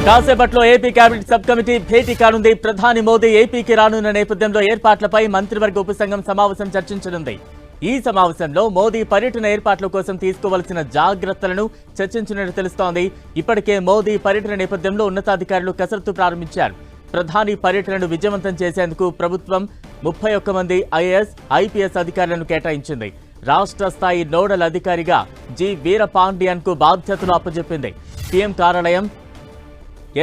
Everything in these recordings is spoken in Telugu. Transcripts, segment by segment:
కాసేపట్లో ఏపీ కేబినెట్ సబ్ కమిటీ భేటీ కానుంది. ప్రధాని మోదీ ఏపీకి రానున్న నేపథ్యంలో ఏర్పాట్లపై మంత్రివర్గ ఉపసంఘం సమావేశం చర్చించనుంది. ఈ సమావేశంలో మోదీ పర్యటన ఏర్పాట్ల కోసం తీసుకోవాల్సిన జాగ్రత్తలను చర్చించినట్టు తెలుస్తోంది. ఇప్పటికే మోదీ పర్యటన నేపథ్యంలో ఉన్నతాధికారులు కసరత్తు ప్రారంభించారు. ప్రధాని పర్యటనను విజయవంతం చేసేందుకు ప్రభుత్వం 31 మంది ఐఏఎస్, ఐపీఎస్ అధికారులను కేటాయించింది. రాష్ట్ర స్థాయి నోడల్ అధికారిగా జి వీరపాండియన్ కు బాధ్యతలు అప్పచెప్పింది. సీఎం కార్యాలయం,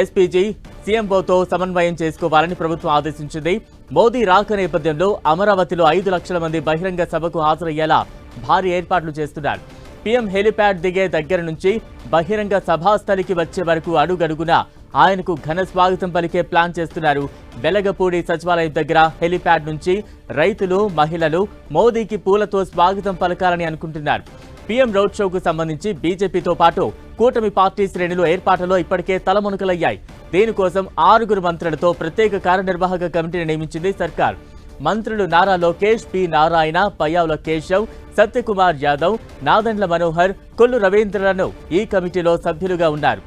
ఎస్పీజీ, సీఎంఓతో సమన్వయం చేసుకోవాలని ప్రభుత్వం ఆదేశించింది. మోదీ రాక నేపథ్యంలో అమరావతిలో 5 లక్షల మంది బహిరంగ సభకు హాజరయ్యేలా భారీ ఏర్పాట్లు చేస్తున్నారు. పీఎం హెలిప్యాడ్ దిగే దగ్గర నుంచి బహిరంగ సభాస్థలికి వచ్చే వరకు అడుగడుగునా ఆయనకు ఘన స్వాగతం పలికే ప్లాన్ చేస్తున్నారు. వెలగపూడి సచివాలయం దగ్గర హెలిప్యాడ్ నుంచి రైతులు, మహిళలు మోదీకి పూలతో స్వాగతం పలకాలని అనుకుంటున్నారు. పీఎం రోడ్ షోకు సంబంధించి బీజేపీతో పాటు కూటమి పార్టీ శ్రేణులు ఏర్పాట్లలో ఇప్పటికే తలమునకలయ్యాయి. దీనికోసం 6 మంత్రులతో ప్రత్యేక కార్యనిర్వాహక కమిటీని నియమించింది సర్కార్. మంత్రులు నారా లోకేష్, పి నారాయణ, పయ్యావుల కేశవ్, సత్యకుమార్ యాదవ్, నాదెండ్ల మనోహర్, కొల్లు రవీంద్రలను ఈ కమిటీలో సభ్యులుగా ఉన్నారు.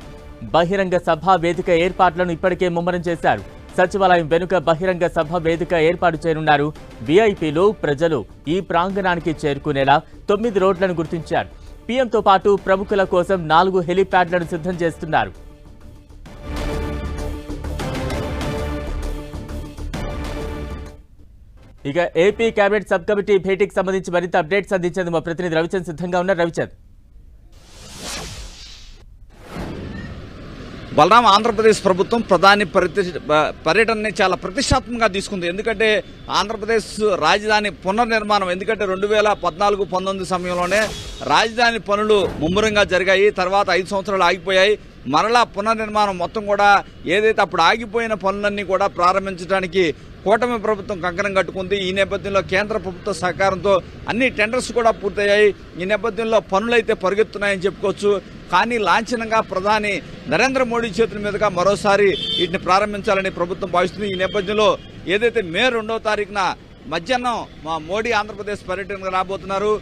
బహిరంగ సభ వేదిక ఏర్పాట్లను ఇప్పటికే ముమ్మరం చేశారు. సచివాలయం వెనుక బహిరంగ సభ వేదిక ఏర్పాటు చేయనున్నారు. వీఐపీలు, ప్రజలు ఈ ప్రాంగణానికి చేరుకునేలా 9 రోడ్లను గుర్తించారు. పీఎంతో పాటు ప్రముఖుల కోసం 4 హెలిప్యాడ్లను సిద్ధం చేస్తున్నారు. ఇక ఏపీ కేబినెట్ సబ్ కమిటీ భేటీకి సంబంధించి మరింత అప్డేట్స్ అందించేందుకు మా ప్రతినిధి రవిచంద్ సిద్ధంగా ఉన్నారు. రవిచంద్, బలరాం, ఆంధ్రప్రదేశ్ ప్రభుత్వం ప్రధాని పర్యటనని చాలా ప్రతిష్టాత్మకంగా తీసుకుంది. ఎందుకంటే ఆంధ్రప్రదేశ్ రాజధాని పునర్నిర్మాణం, ఎందుకంటే 2014-19 సమయంలోనే రాజధాని పనులు ముమ్మరంగా జరిగాయి. తర్వాత 5 సంవత్సరాలు ఆగిపోయాయి. మరలా పునర్నిర్మాణం మొత్తం కూడా ఏదైతే అప్పుడు ఆగిపోయిన పనులన్నీ కూడా ప్రారంభించడానికి కూటమి ప్రభుత్వం కంకణం కట్టుకుంది. ఈ నేపథ్యంలో కేంద్ర ప్రభుత్వ సహకారంతో అన్ని టెండర్స్ కూడా పూర్తయ్యాయి. ఈ నేపథ్యంలో పనులైతే పరుగెత్తున్నాయని చెప్పుకోవచ్చు. కానీ లాంఛనంగా ప్రధాని నరేంద్ర మోడీ చేతుల మీదుగా మరోసారి వీటిని ప్రారంభించాలని ప్రభుత్వం భావిస్తుంది. ఈ నేపథ్యంలో ఏదైతే మే 2వ తారీఖున మధ్యాహ్నం మోడీ ఆంధ్రప్రదేశ్ పర్యటనకు రాబోతున్నారు.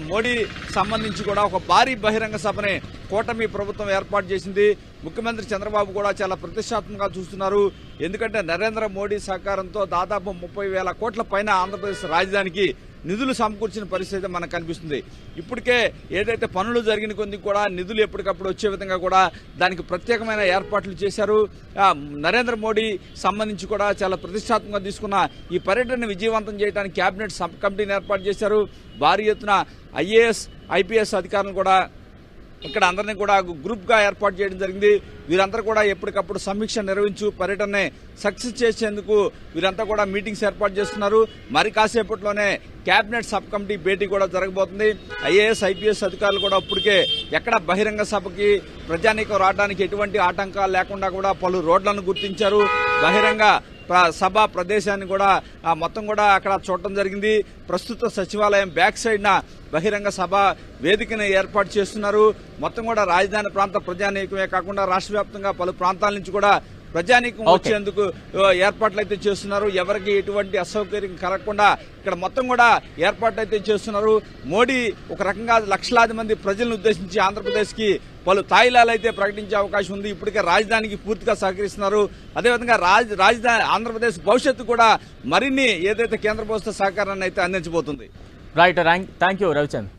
మోడీ సంబంధించి కూడా ఒక భారీ బహిరంగ సభని కూటమి ప్రభుత్వం ఏర్పాటు చేసింది. ముఖ్యమంత్రి చంద్రబాబు కూడా చాలా ప్రతిష్టాత్మకంగా చూస్తున్నారు. ఎందుకంటే నరేంద్ర మోడీ సహకారంతో దాదాపు 30,000 కోట్ల పైన ఆంధ్రప్రదేశ్ రాజధానికి నిధులు సమకూర్చిన పరిస్థితి మనకు కనిపిస్తుంది. ఇప్పటికే ఏదైతే పనులు జరిగిన కొద్ది కూడా నిధులు ఎప్పటికప్పుడు వచ్చే విధంగా కూడా దానికి ప్రత్యేకమైన ఏర్పాట్లు చేశారు. నరేంద్ర మోడీ సంబంధించి కూడా చాలా ప్రతిష్టాత్మకంగా తీసుకున్న ఈ పర్యటన విజయవంతం చేయడానికి కేబినెట్ సబ్ కమిటీని ఏర్పాటు చేశారు. భారీ ఎత్తున ఐఏఎస్, ఐపీఎస్ అధికారులను కూడా ఇక్కడ అందరినీ కూడా గ్రూప్గా ఏర్పాటు చేయడం జరిగింది. వీరంతా కూడా ఎప్పటికప్పుడు సమీక్ష నిర్వహించు పర్యటనని సక్సెస్ చేసేందుకు వీరంతా కూడా మీటింగ్స్ ఏర్పాటు చేస్తున్నారు. మరి కాసేపట్లోనే కేబినెట్ సబ్ కమిటీ భేటీ కూడా జరగబోతుంది. ఐఏఎస్, ఐపీఎస్ అధికారులు కూడా ఇప్పటికే ఎక్కడ బహిరంగ సభకి ప్రజానీకం రావడానికి ఎటువంటి ఆటంకాలు లేకుండా కూడా పలు రోడ్లను గుర్తించారు. బహిరంగ సభ ప్రదేశాన్ని కూడా మొత్తం కూడా అక్కడ చూడటం జరిగింది. ప్రస్తుత సచివాలయం బ్యాక్ సైడ్న బహిరంగ సభ వేదికను ఏర్పాటు చేస్తున్నారు. మొత్తం కూడా రాజధాని ప్రాంత ప్రజానీకమే కాకుండా రాష్ట్ర వ్యాప్తంగా పలు ప్రాంతాల నుంచి కూడా ప్రజానీకం వచ్చేందుకు ఏర్పాట్లు అయితే చేస్తున్నారు. ఎవరికి ఎటువంటి అసౌకర్యం కలగకుండా ఇక్కడ మొత్తం కూడా ఏర్పాట్లు అయితే చేస్తున్నారు. మోడీ ఒక రకంగా లక్షలాది మంది ప్రజలను ఉద్దేశించి ఆంధ్రప్రదేశ్ కి పలు తాయిలాలు అయితే ప్రకటించే అవకాశం ఉంది. ఇప్పటికే రాజధానికి పూర్తిగా సహకరిస్తున్నారు. అదేవిధంగా రాజధాని ఆంధ్రప్రదేశ్ భవిష్యత్తు కూడా మరిన్ని ఏదైతే కేంద్ర ప్రభుత్వ సహకారాన్ని అయితే అందించబోతుంది. Right, thank you Ravichand.